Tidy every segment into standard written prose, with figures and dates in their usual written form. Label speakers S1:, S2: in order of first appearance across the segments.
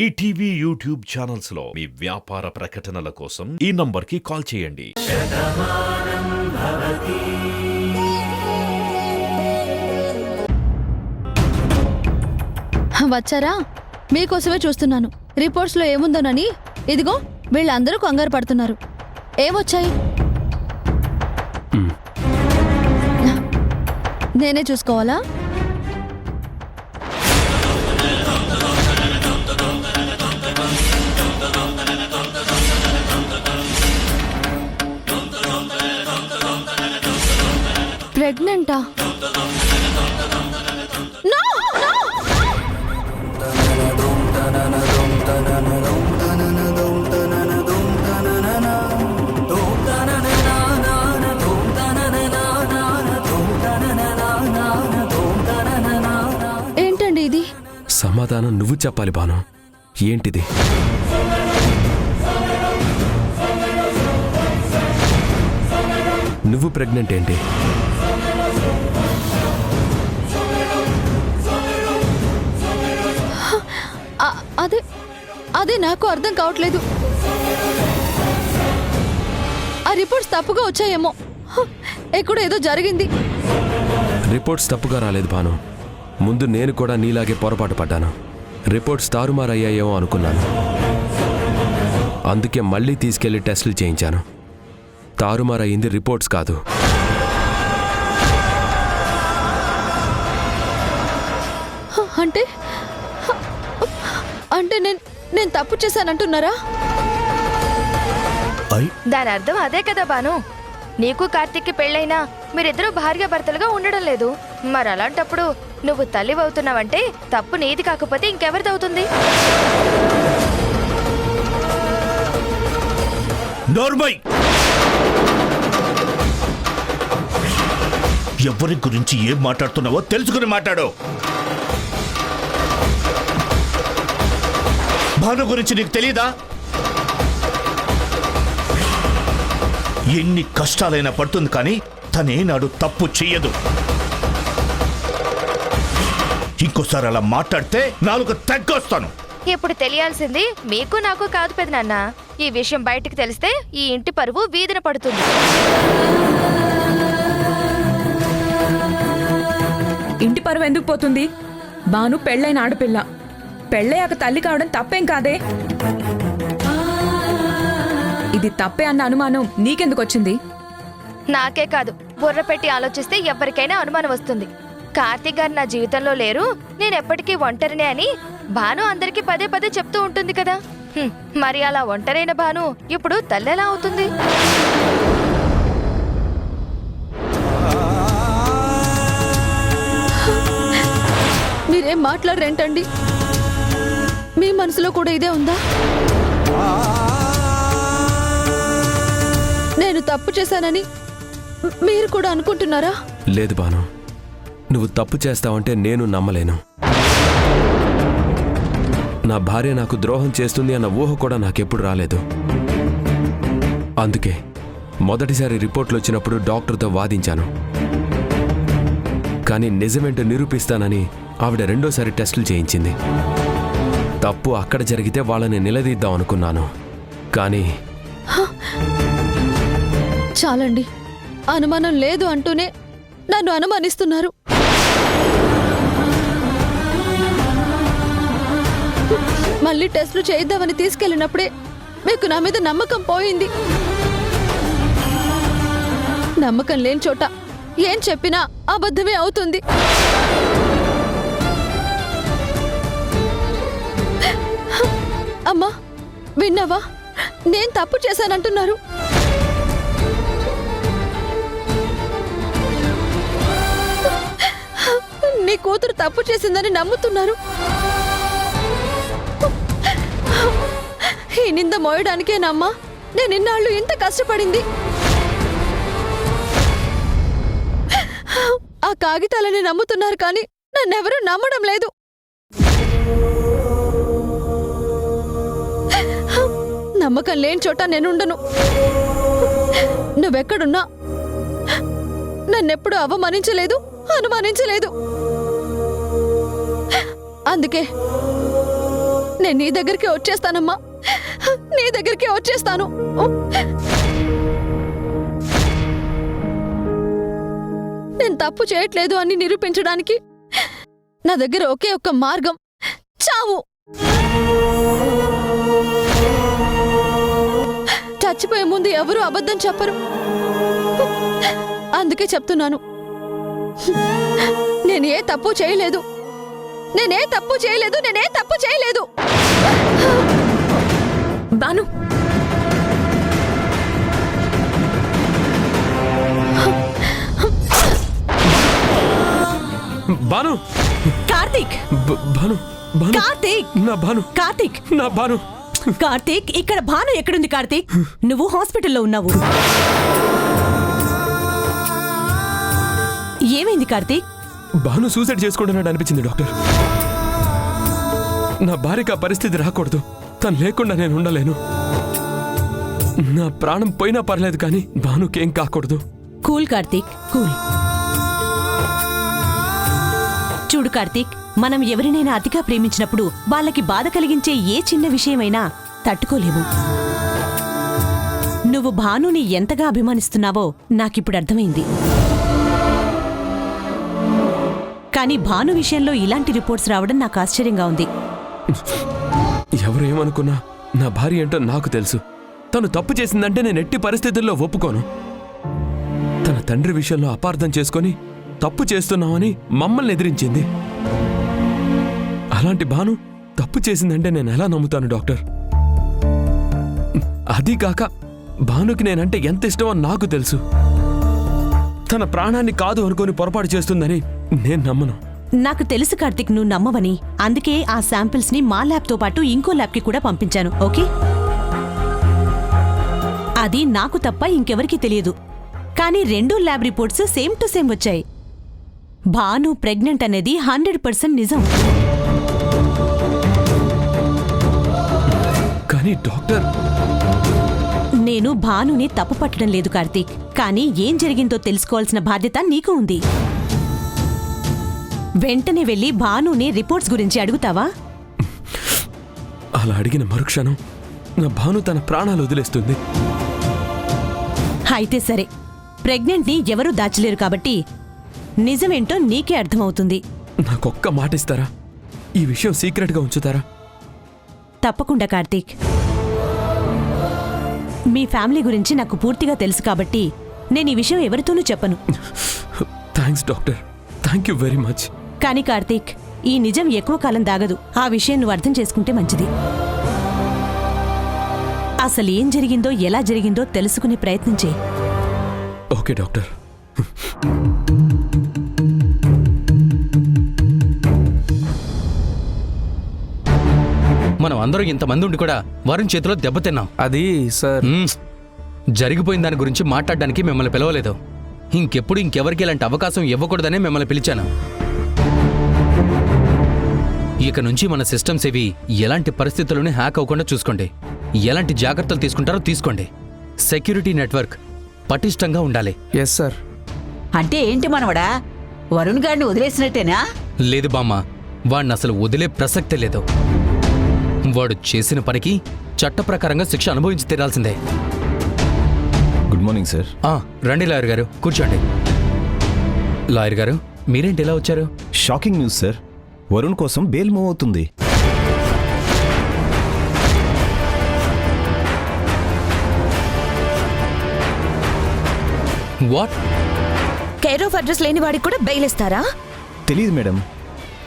S1: ETV YouTube channels లో మీ వ్యాపార ప్రకటనల కోసం ఈ నంబర్కి కాల్ చేయండి.
S2: వచ్చారా? మీకోసమే చూస్తున్నాను. రిపోర్ట్స్ లో ఏముందోనని. ఇదిగో వీళ్ళందరూ కంగారు పడుతున్నారు. ఏమొచ్చాయి? నేనే చూసుకోవాలా? ప్రెగ్నెంటా? ఏంటండి ఇది?
S3: సమాధానం నువ్వు చెప్పాలి బాను. ఏంటిది? నువ్వు ప్రెగ్నెంట్ ఏంటి?
S2: అదే నాకు అర్థం కావట్లేదు. ఆ రిపోర్ట్స్ తప్పుగా వచ్చాయేమో. ఎక్కడో ఏదో జరిగింది.
S3: రిపోర్ట్స్ తప్పుగా రాలేదు బాను. ముందు నేను కూడా నీలాగే పొరపాటు పడ్డాను. రిపోర్ట్స్ తారుమారయ్యాయేమో అనుకున్నాను. అందుకే మళ్ళీ తీసుకెళ్లి టెస్టులు చేయించాను. తారుమారయ్యింది రిపోర్ట్స్ కాదు.
S2: అంటే అంటే నేను తప్పు చేశానంటున్నారా?
S4: దాని అర్థం అదే కదా బాను. నీకు కార్తీక్కి పెళ్ళైనా మీరిద్దరూ భార్యాభర్తలుగా ఉండడం లేదు. మరి అలాంటప్పుడు నువ్వు తల్లి అవుతున్నావంటే తప్పు నీది కాకపోతే ఇంకెవరిదవుతుంది?
S5: నోర్మై! ఎవరి గురించి ఏం మాట్లాడుతున్నావో తెలుసుకుని మాట్లాడు. భాను గురించి నీకు తెలీదా? ఎన్ని కష్టాలైనా పడుతుంది కానీ తనేనాడు తప్పు చెయ్యదు. ఇంకోసారి అలా మాట్లాడితే నాలుగు తగ్గొస్తాను.
S4: ఇప్పుడు తెలియాల్సింది మీకు నాకు కాదు పెదనాన్న. ఈ విషయం బయటికి తెలిస్తే ఈ ఇంటి పరువు వీధిన పడుతుంది.
S6: ఇంటి పరువు ఎందుకు పోతుంది? బాను పెళ్ళైన ఆడపిల్ల. పెళ్ళయ్యాక తల్లి కావడం తప్పేం కాదే. ఇది తప్పే అన్న అనుమానం నీకెందుకు వచ్చింది?
S4: నాకే కాదు, బుర్ర పెట్టి ఆలోచిస్తే ఎవరికైనా అనుమానం వస్తుంది. కార్తీక్ గారు నా జీవితంలో లేరు, నేను ఎప్పటికీ ఒంటరినే అని భాను అందరికీ పదే పదే చెప్తూ ఉంటుంది కదా. మరి అలా ఒంటరైన భాను ఇప్పుడు తల్లెలా అవుతుంది?
S2: మీరేం మాట్లాడరేంటండి? మీ మనసులో కూడా ఇదే ఉందా? నేను తప్పు చేశానని మీరు కూడా అనుకుంటున్నారా?
S3: లేదు బాను, నువ్వు తప్పు చేస్తావంటే నేను నమ్మలేను. నా భార్య నాకు ద్రోహం చేస్తుంది అన్న ఊహ కూడా నాకెప్పుడు రాలేదు. అందుకే మొదటిసారి రిపోర్ట్లు వచ్చినప్పుడు డాక్టర్తో వాదించాను. కానీ నిజమేంటో నిరూపిస్తానని ఆవిడ రెండోసారి టెస్టులు చేయించింది. తప్పు అక్కడ జరిగితే వాళ్ళని నిలదీద్దాం అనుకున్నాను. కానీ
S2: చాలండి. అనుమానం లేదు అంటూనే నన్ను అనుమానిస్తున్నారు. మళ్ళీ టెస్టులు చేయిద్దామని తీసుకెళ్ళినప్పుడే మీకు నా మీద నమ్మకం పోయింది. నమ్మకం లేని చోట ఏం చెప్పినా అబద్ధమే అవుతుంది. అమ్మా, విన్నావా? నేను తప్పు చేశానంటున్నారు. నీ కూతురు తప్పు చేసిందని నమ్ముతున్నారు. ఈ నింద మోయడానికేనమ్మా నేను ఇన్నాళ్ళు ఇంత కష్టపడింది. ఆ కాగితాలని నమ్ముతున్నారు కానీ నన్నెవరూ నమ్మడం లేదు. నమ్మకం లేని చోట నేనుండను. నువ్వెక్కడున్నా నన్నెప్పుడు అవమానించలేదు, అనుమానించలేదు. అందుకే నేను నీ దగ్గరికి వచ్చేస్తానమ్మా, నీ దగ్గరికి వచ్చేస్తాను. నేను తప్పు చేయట్లేదు అని నిరూపించడానికి నా దగ్గర ఒకే ఒక్క మార్గం, చావు. చచ్చిపోయే ముందు ఎవరూ అబద్ధం చెప్పరు. అందుకే చెప్తున్నాను, నేనే తప్పు చేయలేదు, నేనే తప్పు చేయలేదు, నేనే తప్పు చేయలేదు.
S6: బాను,
S3: బాను,
S7: కార్తీక్,
S3: భాను, భాను,
S7: కార్తీక్,
S3: నా భాను,
S7: కార్తీక్,
S3: నా భాను.
S7: కార్తీక్, ఇక్కడ భాను ఎక్కడుంది? కార్తీక్, నువ్వు హాస్పిటల్లో ఉన్నావు. ఏమైంది కార్తీక్?
S3: భాను సూసైడ్ చేసుకుంటున్నాడు అనిపించింది డాక్టర్. నా భార్యకు ఆ పరిస్థితి రాకూడదు. తను లేకుండా నేను ఉండలేను. నా ప్రాణం పోయినా పర్లేదు కానీ భానుకేం కాకూడదు.
S7: Cool Karthik, cool. చూడు కార్తీక్, మనం ఎవరినైనా అతిగా ప్రేమించినప్పుడు వాళ్ళకి బాధ కలిగించే ఏ చిన్న విషయమైనా తట్టుకోలేము. నువ్వు భానుని ఎంతగా అభిమానిస్తున్నావో నాకిప్పుడు అర్థమైంది. కానీ భాను విషయంలో ఇలాంటి రిపోర్ట్స్ రావడం నాకు ఆశ్చర్యంగా ఉంది.
S3: ఎవరు ఏమనుకున్నా నా భార్య ఏంటో నాకు తెలుసు. తను తప్పు చేసిందంటే నేను ఎట్టి పరిస్థితుల్లో ఒప్పుకోను. తన తండ్రి విషయంలో అపార్థం చేసుకొని తప్పు చేస్తున్నామని మమ్మల్ని ఎదిరించింది. అలాంటి భాను తప్పు చేసిందంటే నేను ఎలా నమ్ముతాను డాక్టర్? అదీ కాక భానుకి నేనంటే ఎంత ఇష్టమో నాకు తెలుసు. తన ప్రాణాన్ని కాదు అనుకొని పొరపాటు చేస్తుందని నేను నమ్మను.
S7: నాకు తెలుసు కార్తీక్, నువ్వు నమ్మవని. అందుకే ఆ శాంపిల్స్ ని మా ల్యాబ్తో పాటు ఇంకో ల్యాబ్కి కూడా పంపించాను. ఓకే, అది నాకు తప్ప ఇంకెవరికీ తెలియదు. కానీ రెండూ lab reports same to same వచ్చాయి. భాను ప్రెగ్నెంట్ అనేది 100% నిజం.
S3: కానీ డాక్టర్,
S7: నేను భానుని తప్పు పట్టడం లేదు కార్తీక్. కానీ ఏం జరిగిందో తెలుసుకోవాల్సిన బాధ్యత నీకు ఉంది. వెంటనే వెళ్ళి భానుని రిపోర్ట్స్ గురించి అడుగుతావా?
S3: అలా అడిగిన మరుక్షణం నా భాను తన ప్రాణాలు వదిలేస్తుంది.
S7: అయితే సరే, ప్రెగ్నెంట్ని ఎవరూ దాచలేరు కాబట్టి నిజమేంటో నీకే అర్థమవుతుంది.
S3: నాకొక్క మాట ఇస్తారా? ఈ విషయం సీక్రెట్గా ఉంచుతారా?
S7: తప్పకుండా కార్తీక్. మీ ఫ్యామిలీ గురించి నాకు పూర్తిగా తెలుసు కాబట్టి నేను ఈ విషయం ఎవరితోనూ చెప్పను.
S3: Thanks doctor, thank you very much.
S7: కానీ కార్తీక్, ఈ నిజం ఎక్కువ కాలం దాగదు. ఆ విషయం నువ్వు అర్థం చేసుకుంటే మంచిది. అసలు ఏం జరిగిందో, ఎలా జరిగిందో తెలుసుకునే ప్రయత్నం చేయి.
S3: Okay doctor.
S8: మనం అందరం ఇంతమంది ఉండి కూడా వరుణ్ చేతిలో దెబ్బతిన్నాం.
S3: అది సార్,
S8: జరిగిపోయిన దాని గురించి మాట్లాడడానికి మిమ్మల్ని పిలవలేదు. ఇంకెప్పుడు ఇంకెవరికి ఇలాంటి అవకాశం ఇవ్వకూడదనే మిమ్మల్ని పిలిచాను. ఇక నుంచి మన సిస్టమ్స్ ఇవి ఎలాంటి పరిస్థితుల్లోనే హ్యాక్ అవ్వకుండా చూసుకోండి. ఎలాంటి జాగ్రత్తలు తీసుకుంటారో తీసుకోండి. సెక్యూరిటీ నెట్వర్క్ పటిష్టంగా ఉండాలి.
S3: Yes sir.
S9: అంటే ఏంటి మనవడా, వరుణ్ గారిని వదిలేసినట్టేనా?
S8: లేదు బామ్మ, వాడిని అసలు వదిలే ప్రసక్తే లేదు. వాడు చేసిన పనికి చట్ట ప్రకారంగా శిక్ష అనుభవించి తీరాల్సిందే.
S10: Good morning sir.
S8: రండి లాయర్ గారు, కూర్చోండి. లాయర్ గారు, మీరేంటి ఇలా వచ్చారు?
S10: Shocking news sir. వరుణ్ కోసం బెయిల్ మూవ్ అవుతుంది.
S8: వాట్?
S4: కేర్ ఆఫ్ అడ్రస్ లేని వాడికి కూడా బెయిల్ ఇస్తారా?
S10: తెలియదు మేడం,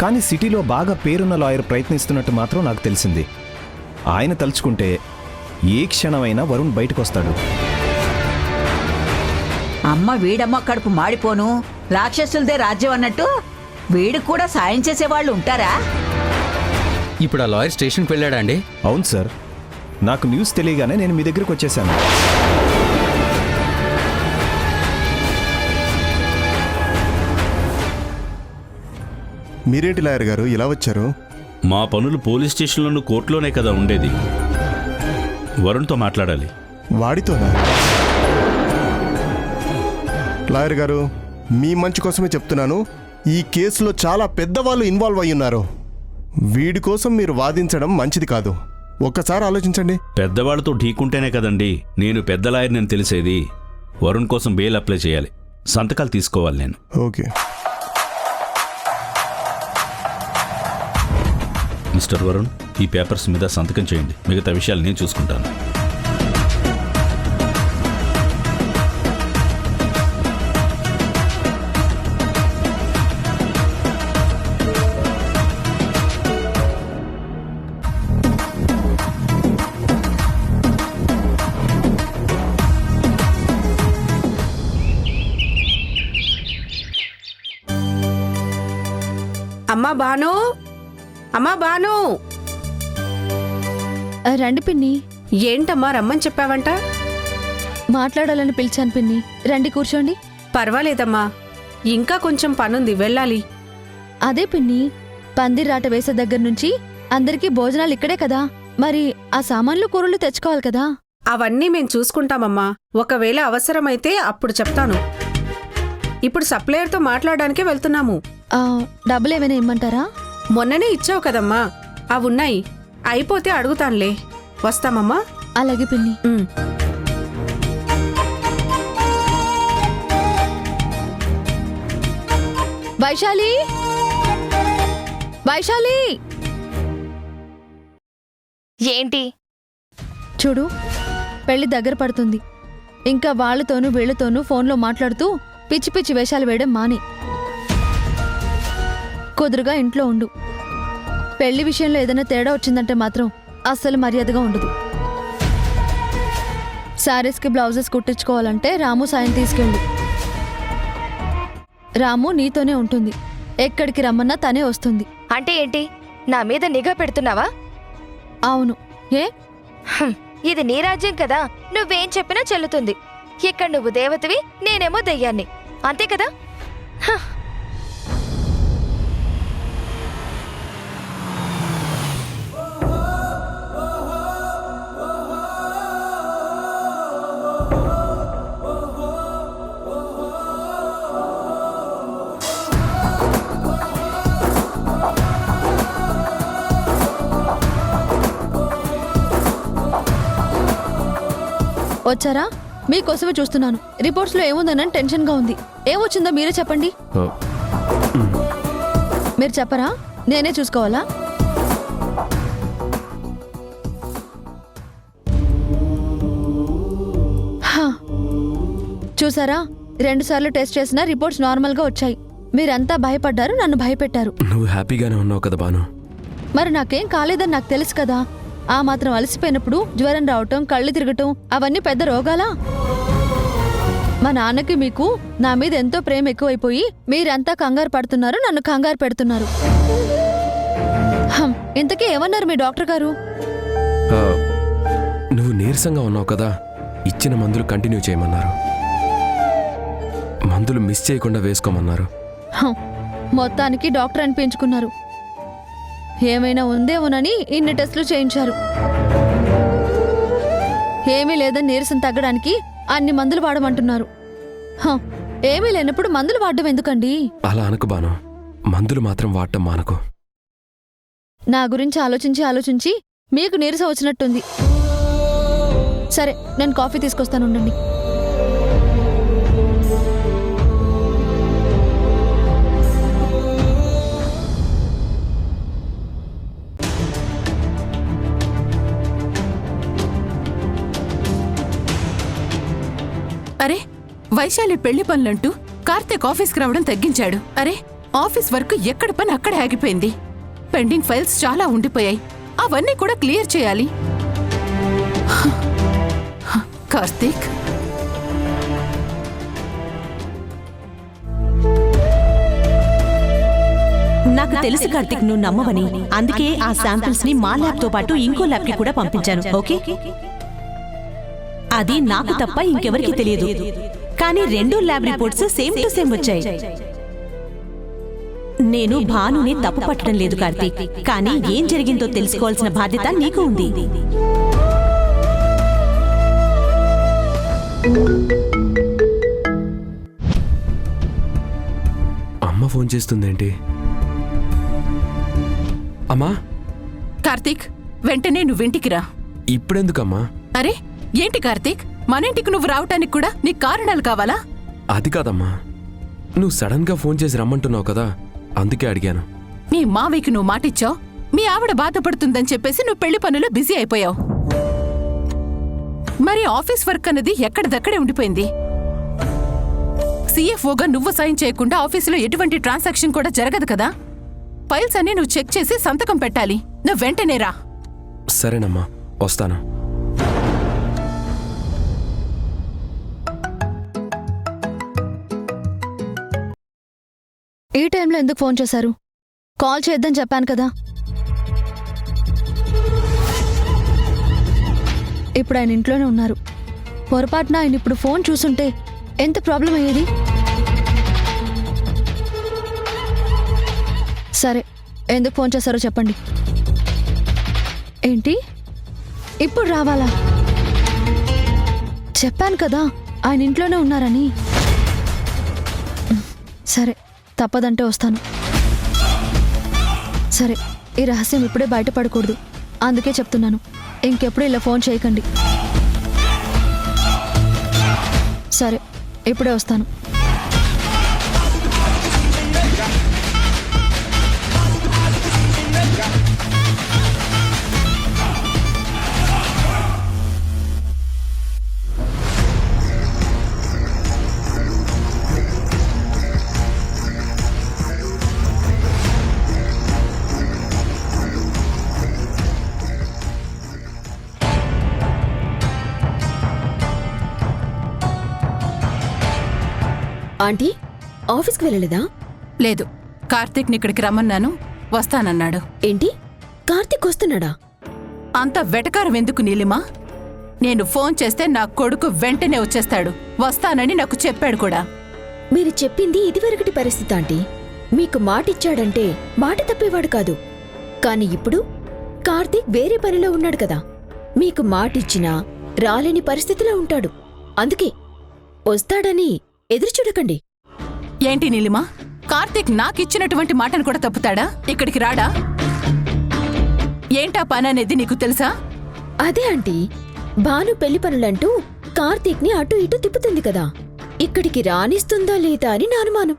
S10: కానీ సిటీలో బాగా పేరున్న లాయర్ ప్రయత్నిస్తున్నట్టు మాత్రం నాకు తెలిసింది. ఆయన తలుచుకుంటే ఏ క్షణమైనా వరుణ్ బయటకు వస్తాడు.
S9: అమ్మ వీడమ్మ కడుపు మాడిపోను, రాక్షసులదే రాజ్యం అన్నట్టు వీడికి కూడా సాయం చేసేవాళ్ళు ఉంటారా?
S8: ఇప్పుడు ఆ లాయర్ స్టేషన్కి వెళ్ళాడా అండి?
S10: అవును సార్, నాకు న్యూస్ తెలియగానే నేను మీ దగ్గరికి వచ్చేసాను.
S11: మీరేంటి లాయర్ గారు ఇలా వచ్చారు?
S5: మా పనులు పోలీస్ స్టేషన్లోనూ కోర్టులోనే కదా ఉండేది. వరుణ్తో మాట్లాడాలి.
S11: వాడితోనా? లాయర్ గారు, మీ మంచి కోసమే చెప్తున్నాను. ఈ కేసులో చాలా పెద్దవాళ్ళు ఇన్వాల్వ్ అయి ఉన్నారు. వీడి కోసం మీరు వాదించడం మంచిది కాదు. ఒక్కసారి ఆలోచించండి.
S5: పెద్దవాళ్ళతో ఢీకుంటేనే కదండి నేను పెద్ద లాయర్ని తెలిసేది. వరుణ్ కోసం బెయిల్ అప్లై చేయాలి, సంతకాలు తీసుకోవాలి నేను.
S11: ఓకే.
S5: మిస్టర్ వరుణ్, ఈ పేపర్స్ మీద సంతకం చేయండి. మిగతా విషయాలు నేను చూసుకుంటాను.
S12: అమ్మా బాను, అమ్మా బాను,
S2: రండి పిన్ని.
S12: ఏంటమ్మా రమ్మని చెప్పావంట?
S2: మాట్లాడాలని పిలిచాను పిన్ని. రండి కూర్చోండి.
S12: పర్వాలేదమ్మా, ఇంకా కొంచెం పనుంది, వెళ్ళాలి.
S2: అదే పిన్ని, పందిరాట వేసే దగ్గర నుంచి అందరికీ భోజనాలు ఇక్కడే కదా, మరి ఆ సామాన్లు కూరలు తెచ్చుకోవాలి కదా.
S12: అవన్నీ మేం చూసుకుంటామమ్మా. ఒకవేళ అవసరమైతే అప్పుడు చెప్తాను. ఇప్పుడు సప్లయర్తో మాట్లాడడానికే వెళ్తున్నాము.
S2: డబ్బులు ఏమైనా ఇమ్మంటారా?
S12: మొన్ననే ఇచ్చావు కదమ్మా, అవున్నాయి. అయిపోతే అడుగుతానులే. వస్తామమ్మా.
S2: అలాగే పిన్ని. వైశాలి, వైశాలి,
S4: ఏంటి?
S2: చూడు, పెళ్లి దగ్గర పడుతుంది. ఇంకా వాళ్ళతోనూ వీళ్లతోనూ ఫోన్లో మాట్లాడుతూ పిచ్చి పిచ్చి వేషాలు వేయడం మాని కుదురుగా ఇంట్లో ఉండు. పెళ్లి విషయంలో ఏదైనా తేడా వచ్చిందంటే మాత్రం అస్సలు మర్యాదగా ఉండదు. శారీస్కి బ్లౌజెస్ కుట్టించుకోవాలంటే రాము సాయం తీసుకెళ్ళు. రాము నీతోనే ఉంటుంది. ఎక్కడికి రమ్మన్నా తనే వస్తుంది.
S4: అంటే ఏంటి, నా మీద నిఘా పెడుతున్నావా?
S2: అవును. ఏ?
S4: ఇది నీ రాజ్యం కదా, నువ్వేం చెప్పినా చెల్లుతుంది. ఇక్కడ నువ్వు దేవతవి, నేనేమో దెయ్యాన్ని, అంతే కదా?
S2: వచ్చారా? మీకోసమే చూస్తున్నాను. రిపోర్ట్స్లో ఏముందనని టెన్షన్గా ఉంది. ఏమొచ్చిందో మీరే చెప్పండి. మీరు చెప్పరా? నేనే చూసుకోవాలా? చూసారా, 2 సార్లు టెస్ట్ చేసినా రిపోర్ట్స్ నార్మల్గా వచ్చాయి. మీరంతా భయపడ్డారు, నన్ను భయపెట్టారు.
S3: నువ్వు హ్యాపీగానే ఉన్నావు కదా బాను?
S2: మరి నాకేం కాలేదని నాకు తెలుసు కదా. ఆ మాత్రం అలసిపోయినప్పుడు జ్వరం రావటం, కళ్ళు తిరగటం అవన్నీ పెద్ద రోగాలా? మా నాన్నకి మీకు నా మీద ఎంతో ప్రేమ ఎక్కువైపోయి మీరంతా కంగారు పడుతున్నారు, నన్ను కంగారు పెడుతున్నారు. ఇంతకీ ఏమన్నారు మీ డాక్టర్ గారు?
S3: నువ్వు నీరసంగా ఉన్నావు కదా, ఇచ్చిన మందులు కంటిన్యూ చేయమన్నారు. మందులు మిస్ చేయకుండా వేసుకోమన్నారు.
S2: మొత్తానికి డాక్టర్ అనిపించుకున్నారు. ఏమైనా ఉందేమోనని ఇన్ని టెస్టులు చేయించారు. ఏమీ లేదని నీరసం తగ్గడానికి అన్ని మందులు వాడమంటున్నారు. ఏమీ లేనప్పుడు మందులు వాడడం ఎందుకండి?
S3: అలా అనకు బాను, మందులు మాత్రం వాడటం మానకు.
S2: నా గురించి ఆలోచించి ఆలోచించి మీకు నీరసం వచ్చినట్టుంది. సరే, నేను కాఫీ తీసుకొస్తాను, ఉండండి.
S13: అరే, వైశాలి పెళ్లి పనులంటూ కార్తీక్ ఆఫీస్కి రావడం తగ్గించాడు. అరే, ఆఫీస్ వర్క్ ఎక్కడ పని అక్కడే ఆగిపోయింది. పెండింగ్ ఫైల్స్ చాలా ఉండిపోయాయి, అవన్నీ కూడా క్లియర్ చేయాలి. కార్తీక్,
S7: నాకు తెలుసు కార్తీక్, నువ్వు నమ్మవని. అందుకే ఆ శాంపిల్స్ ని మా ల్యాబ్ తో పాటు ఇంకో ల్యాబ్ కి కూడా పంపించాను. ఓకే, అది నాకు తప్ప ఇంకెవరికి తెలియదు. కానీ 2 lab reports same to same వచ్చాయి. నేను భానుని తప్పు పట్టడం లేదు కార్తీక్, కానీ ఏం జరిగిందో తెలుసుకోవాల్సిన బాధ్యత నీకు ఉంది.
S3: అమ్మ ఫోన్ చేస్తుందేంటి? అమ్మా
S13: కార్తీక్ వెంటనే నువ్వింటికి రా.
S3: ఇప్పుడెందుకమ్మా?
S13: అరే ఏంటి కార్తీక్, మన ఇంటికి నువ్వు రావటానికి కూడా నీ కారణాలు కావాలా?
S3: అది కాదమ్మా, నువ్వు సడన్ గా ఫోన్ చేసి రమ్మంటున్నావు కదా, అందుకే అడిగాను.
S13: నీ మావయ్యకి నువ్వు మాటిచ్చావు, మీ ఆవిడ బాధపడుతుందని చెప్పేసి నువ్వు పెళ్లి పనుల్లో బిజీ అయిపోయావు. మరి ఆఫీస్ వర్క్ అన్నది ఎక్కడిదక్కడే ఉండిపోయింది. CFOగా నువ్వు సైన్ చేయకుండా ఆఫీసులో ఎటువంటి ట్రాన్సాక్షన్ కూడా జరగదు కదా. ఫైల్స్ అన్ని నువ్వు చెక్ చేసి సంతకం పెట్టాలి. నువ్వు వెంటనే రా.
S3: సరేనమ్మా, వస్తాను.
S2: ఈ టైంలో ఎందుకు ఫోన్ చేశారు? కాల్ చేద్దని చెప్పాను కదా. ఇప్పుడు ఆయన ఇంట్లోనే ఉన్నారు. పొరపాటున ఆయన ఇప్పుడు ఫోన్ చూసుంటే ఎంత ప్రాబ్లం అయ్యేది? సరే, ఎందుకు ఫోన్ చేశారో చెప్పండి. ఏంటి ఇప్పుడు రావాలా? చెప్పాను కదా ఆయన ఇంట్లోనే ఉన్నారని. సరే, తప్పదంటే వస్తాను. సరే, ఈ రహస్యం ఇప్పుడే బయటపడకూడదు, అందుకే చెప్తున్నాను. ఇంకెప్పుడు ఇలా ఫోన్ చేయకండి. సరే, ఇప్పుడే వస్తాను.
S14: ఆంటీ, ఆఫీస్కి వెళ్ళలేదా?
S13: లేదు, కార్తీక్ని ఇక్కడికి రమ్మన్నాను, వస్తానన్నాడు.
S14: ఏంటి, కార్తీక్ వస్తున్నాడా?
S13: అంత వెటకారం ఎందుకు నీలిమా? నేను ఫోన్ చేస్తే నా కొడుకు వెంటనే వచ్చేస్తాడు, వస్తానని నాకు చెప్పాడు కూడా.
S14: మీరు చెప్పింది ఇదివరకటి పరిస్థితి ఆంటీ. మీకు మాటిచ్చాడంటే మాట తప్పేవాడు కాదు. కాని ఇప్పుడు కార్తీక్ వేరే పనిలో ఉన్నాడు కదా. మీకు మాటిచ్చినా రాలేని పరిస్థితిలో ఉంటాడు. అందుకే వస్తాడని ఎదురుచూడకండి.
S13: ఏంటి నీలిమా, కార్తీక్ నాకిచ్చినటువంటి మాటను కూడా తప్పుతాడా? ఇక్కడికి రాడా? ఏంటా పని అనేది నీకు తెలుసా?
S14: అదే ఆంటీ, భాను పెళ్లి పనులంటూ కార్తీక్ని అటు ఇటు తిప్పుతుంది కదా. ఇక్కడికి రానిస్తుందా లేదా అని నా అనుమానం.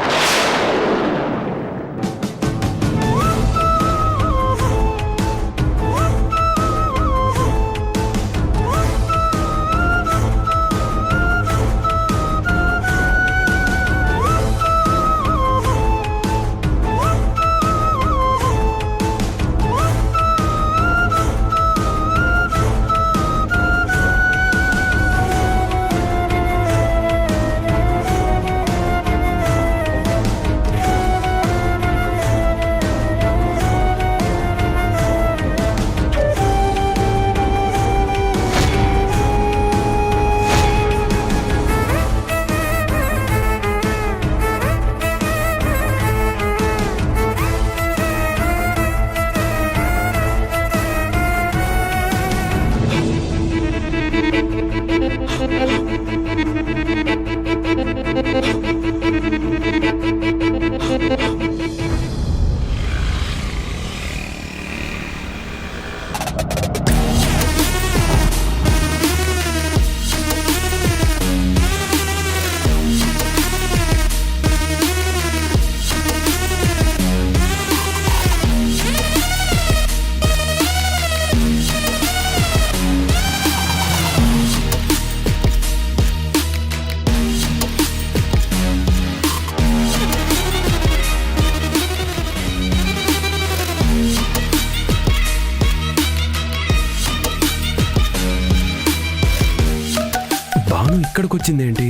S3: ఇక్కడికొచ్చిందేంటి?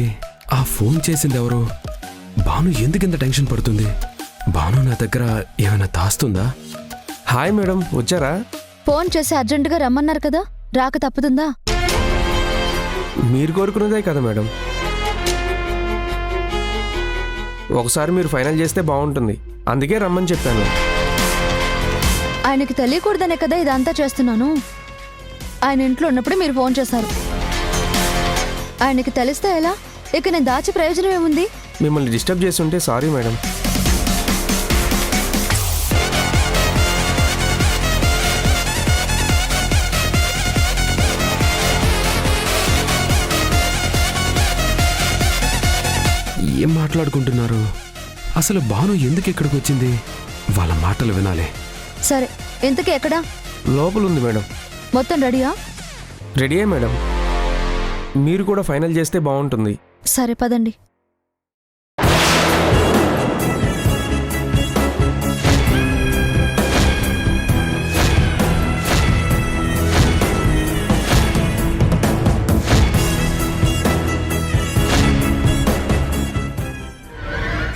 S3: ఆ ఫోన్ చేసింది ఎవరు? భాను ఎందుకింత టెన్షన్ పడుతుంది? భాను నా దగ్గర ఏమైనా దాస్తుందా?
S10: హాయ్ మేడం, వచ్చారా?
S2: ఫోన్ చేసి అర్జెంటుగా రమ్మన్నారు కదా, రాక తప్పుతుందా?
S10: మీరు కోరుకున్నదే కదా మేడం. ఒకసారి మీరు ఫైనల్ చేస్తే బాగుంటుంది, అందుకే రమ్మని చెప్పాను.
S2: ఆయనకి తెలియకూడదనే కదా ఇదంతా చేస్తున్నాను. ఆయన ఇంట్లో ఉన్నప్పుడు మీరు ఫోన్ చేశారు. ఆయనకి తెలిస్తే ఎలా? ఇక నేను దాచి ప్రయోజనం ఏముంది?
S10: మిమ్మల్ని డిస్టర్బ్ చేస్తుంటే సారీ మేడం.
S3: మాట్లాడుకుంటున్నారు? అసలు భాను ఎందుకు ఇక్కడికి వచ్చింది? వాళ్ళ మాటలు వినాలి.
S2: సరే, ఇంతకీ ఎక్కడా?
S15: లోపలుంది మేడం.
S2: మొత్తం రెడీయా?
S15: రెడీయే మేడం. మీరు కూడా ఫైనల్ చేస్తే బాగుంటుంది.
S2: సరే పదండి.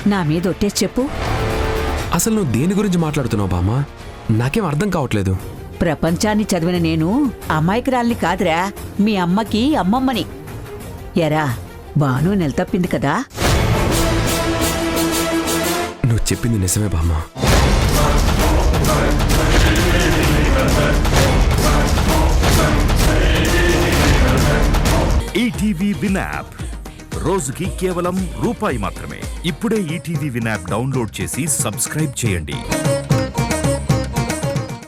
S9: నా మీద ఒట్టేసి చెప్పు.
S3: అసలు నువ్వు దేని గురించి మాట్లాడుతున్నావు బామ్మ? నాకేం అర్థం కావట్లేదు.
S9: ప్రపంచాన్ని చదివిన నేను అమాయకురాల్ని కాదురా, మీ అమ్మకి అమ్మమ్మని. ఎరా, బాను నెల తప్పింది కదా?
S3: నువ్వు చెప్పింది నిజమే బామ్మ.
S1: ఈటీవీ విన్ యాప్ రోజుకి కేవలం రూపాయి మాత్రమే. ఇప్పుడే ఈటీవీ విన్ యాప్ డౌన్లోడ్ చేసి సబ్స్క్రైబ్ చేయండి.